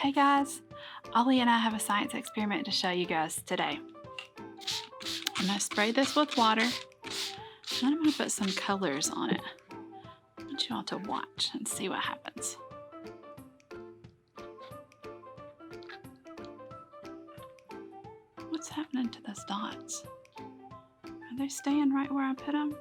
Hey guys, Ollie and I have a science experiment to show you guys today. I'm going to spray this with water, and then I'm going to put some colors on it. I want you all to watch and see what happens. What's happening to those dots? Are they staying right where I put them?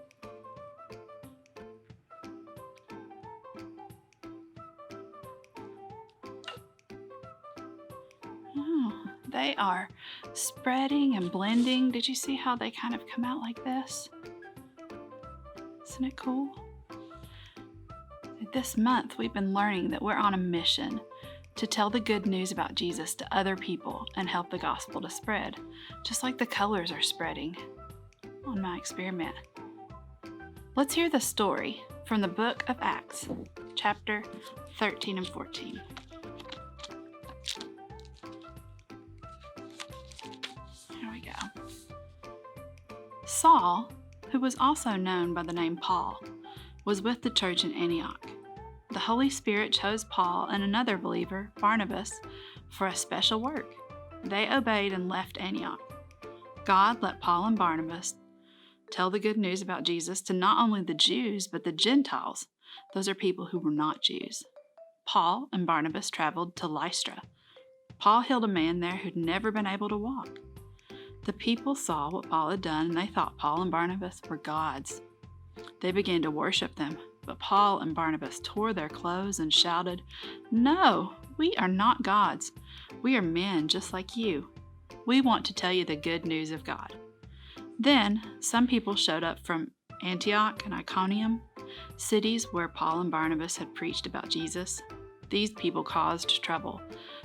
Oh, they are spreading and blending. Did you see how they kind of come out like this? Isn't it cool? This month, we've been learning that we're on a mission to tell the good news about Jesus to other people and help the gospel to spread, just like the colors are spreading on my experiment. Let's hear the story from the book of Acts, chapter 13 and 14. Here we go. Saul, who was also known by the name Paul, was with the church in Antioch. The Holy Spirit chose Paul and another believer, Barnabas, for a special work. They obeyed and left Antioch. God let Paul and Barnabas tell the good news about Jesus to not only the Jews, but the Gentiles. Those are people who were not Jews. Paul and Barnabas traveled to Lystra. Paul healed a man there who'd never been able to walk. The people saw what Paul had done, and they thought Paul and Barnabas were gods. They began to worship them, but Paul and Barnabas tore their clothes and shouted, "No, we are not gods. We are men just like you. We want to tell you the good news of God." Then some people showed up from Antioch and Iconium, cities where Paul and Barnabas had preached about Jesus. These people caused trouble,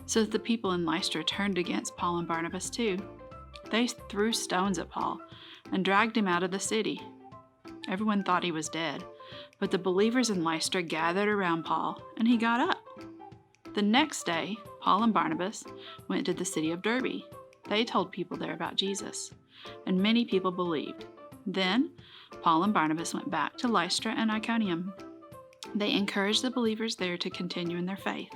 so that the people in Lystra turned against Paul and Barnabas too. They threw stones at Paul and dragged him out of the city. Everyone thought he was dead, but the believers in Lystra gathered around Paul, and he got up. The next day, Paul and Barnabas went to the city of Derbe. They told people there about Jesus, and many people believed. Then, Paul and Barnabas went back to Lystra and Iconium. They encouraged the believers there to continue in their faith.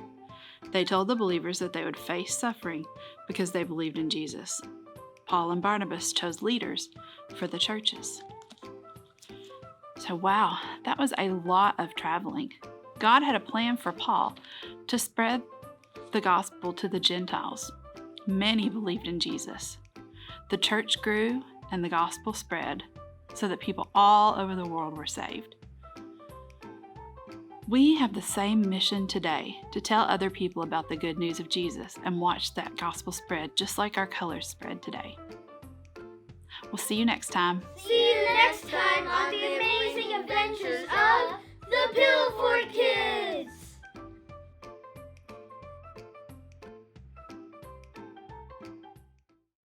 They told the believers that they would face suffering because they believed in Jesus. Paul and Barnabas chose leaders for the churches. So wow, that was a lot of traveling. God had a plan for Paul to spread the gospel to the Gentiles. Many believed in Jesus. The church grew and the gospel spread so that people all over the world were saved. We have the same mission today to tell other people about the good news of Jesus and watch that gospel spread just like our colors spread today. We'll see you next time. See you next time on the amazing adventures of the Pillow